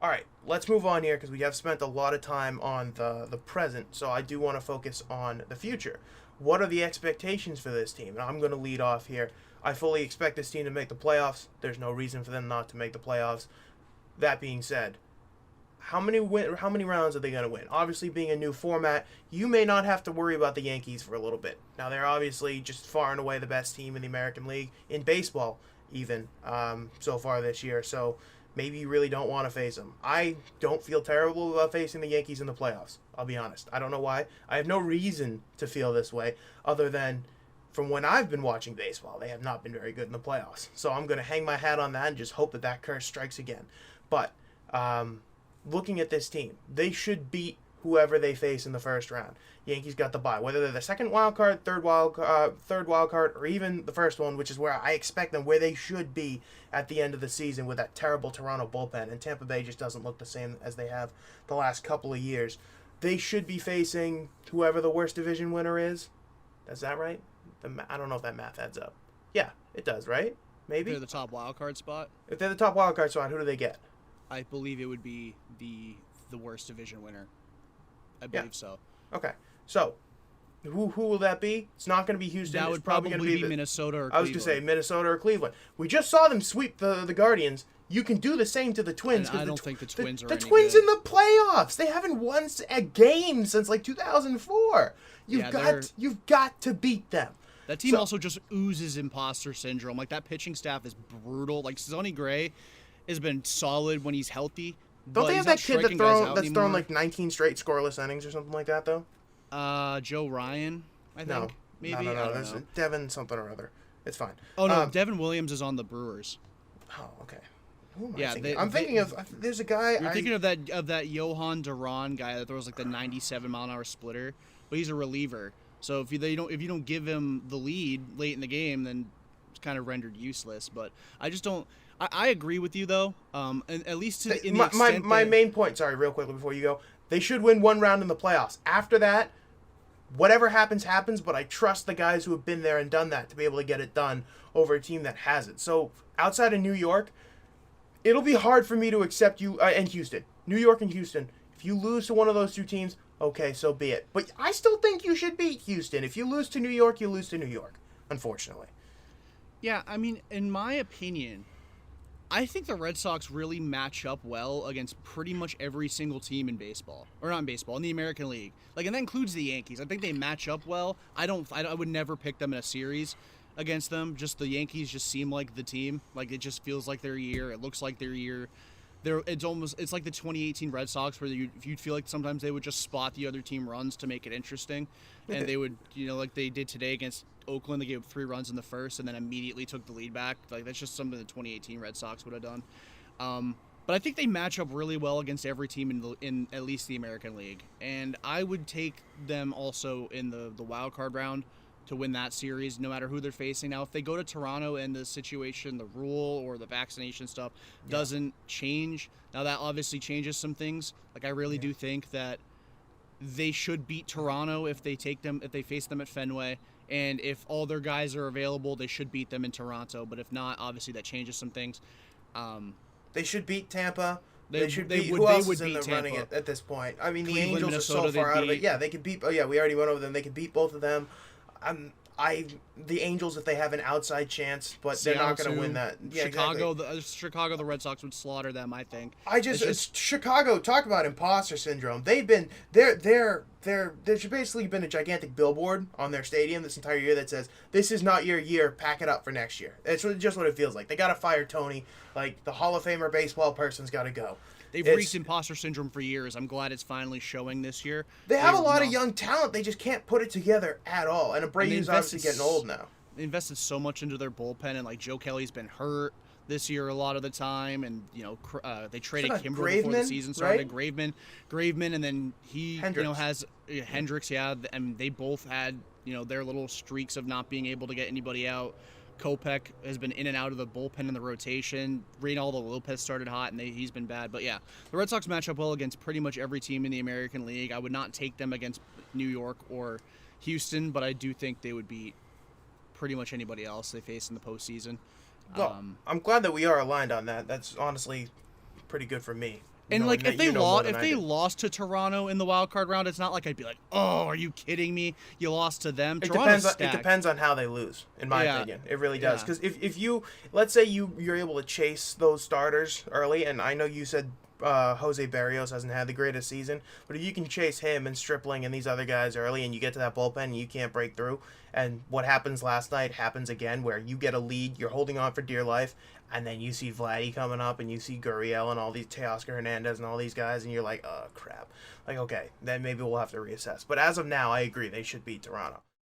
All right, let's move on here because we have spent a lot of time on the present, so I do want to focus on the future. What are the expectations for this team? And I'm going to lead off here. I fully expect this team to make the playoffs. There's no reason for them not to make the playoffs. That being said, how many rounds are they going to win? Obviously, being a new format, you may not have to worry about the Yankees for a little bit. Now, they're obviously just far and away the best team in the American League, in baseball even, so far this year. So maybe you really don't want to face them. I don't feel terrible about facing the Yankees in the playoffs. I'll be honest. I don't know why. I have no reason to feel this way other than from when I've been watching baseball, they have not been very good in the playoffs. So I'm going to hang my hat on that and just hope that that curse strikes again. But looking at this team, they should beat whoever they face in the first round. Yankees got the bye. Whether they're the second wild card, third wild card, or even the first one, which is where I expect them, where they should be at the end of the season with that terrible Toronto bullpen. And Tampa Bay just doesn't look the same as they have the last couple of years. They should be facing whoever the worst division winner is. Is that right? I don't know if that math adds up. Yeah, it does, right? Maybe? They're the top wild card spot. If they're the top wild card spot, who do they get? I believe it would be the worst division winner. I believe so. Okay. So, who will that be? It's not going to be Houston. That would probably be Minnesota or Cleveland. I was going to say Minnesota or Cleveland. We just saw them sweep the Guardians. You can do the same to the Twins. And I don't think the Twins are the any Twins good. in the playoffs. They haven't won a game since like 2004. You've got to beat them. That team also just oozes imposter syndrome. Like, that pitching staff is brutal. Like, Sonny Gray has been solid when he's healthy. Don't they have that kid that's thrown like 19 straight scoreless innings or something like that, though? Joe Ryan, I think. No. Maybe? No. There's Devin something or other. It's fine. Oh, no. Devin Williams is on the Brewers. Oh, okay. Who am I thinking? I'm thinking of... There's a guy... You're thinking of that Johan Duran guy that throws like the 97-mile-an-hour splitter, but he's a reliever. So if you don't give him the lead late in the game, then it's kind of rendered useless. But I just don't... I agree with you, though, and at least to the extent my main point, sorry, real quickly before you go, they should win one round in the playoffs. After that, whatever happens, but I trust the guys who have been there and done that to be able to get it done over a team that hasn't. So outside of New York, it'll be hard for me to accept you, and Houston. New York and Houston. If you lose to one of those two teams, okay, so be it. But I still think you should beat Houston. If you lose to New York, you lose to New York, unfortunately. Yeah, I mean, in my opinion, I think the Red Sox really match up well against pretty much every single team in baseball. Or not in baseball, in the American League. Like, and that includes the Yankees. I think they match up well. I would never pick them in a series against them. Just the Yankees just seem like the team. Like, it just feels like their year. It looks like their year. It's like the 2018 Red Sox where you'd feel like sometimes they would just spot the other team runs to make it interesting. And they would, like they did today against Oakland, they gave up 3 runs in the first and then immediately took the lead back. Like, that's just something the 2018 Red Sox would have done. But I think they match up really well against every team in at least the American League. And I would take them also in the wild card round to win that series, no matter who they're facing. Now, if they go to Toronto and the situation, the rule or the vaccination stuff doesn't change, now that obviously changes some things. Like, I really do think that they should beat Toronto if they face them at Fenway. And if all their guys are available, they should beat them in Toronto. But if not, obviously that changes some things. They should beat Tampa. They should would beat who else beat is in the Tampa. running at this point. I mean, Cleveland, the Angels Minnesota, are so far out of it. beat. Yeah, they could beat. Oh yeah, we already went over them. They could beat both of them. The Angels, if they have an outside chance, but Seattle, they're not going to win that. Yeah, Chicago, exactly. the Red Sox would slaughter them, I think. Chicago. Talk about imposter syndrome. There's basically been a gigantic billboard on their stadium this entire year that says, "This is not your year. Pack it up for next year." It's just what it feels like. They got to fire Tony. Like, the Hall of Famer baseball person's got to go. They've reached imposter syndrome for years. I'm glad it's finally showing this year. They have a lot of young talent. They just can't put it together at all. And Abreu's obviously getting old now. They invested so much into their bullpen, and like Joe Kelly's been hurt this year a lot of the time, and they traded Kimbrel before the season started. Right? Graveman, and then he Hendricks. has Hendricks. Yeah, and they both had their little streaks of not being able to get anybody out. Kopech has been in and out of the bullpen in the rotation. Reynaldo Lopez started hot, and he's been bad. But yeah, the Red Sox match up well against pretty much every team in the American League. I would not take them against New York or Houston, but I do think they would beat pretty much anybody else they face in the postseason. Well, I'm glad that we are aligned on that. That's honestly pretty good for me. And like if they lost, lost to Toronto in the wild card round, it's not like I'd be like, "Oh, are you kidding me? You lost to them." It depends on how they lose, in my opinion. It really does. Because if you, let's say you're able to chase those starters early, and I know you said Jose Barrios hasn't had the greatest season, but if you can chase him and Stripling and these other guys early, and you get to that bullpen and you can't break through, and what happens last night happens again, where you get a lead, you're holding on for dear life, and then you see Vladdy coming up, and you see Gurriel and all these Teoscar Hernandez and all these guys, and you're like, oh crap, like okay, then maybe we'll have to reassess. But as of now, I agree they should beat Toronto.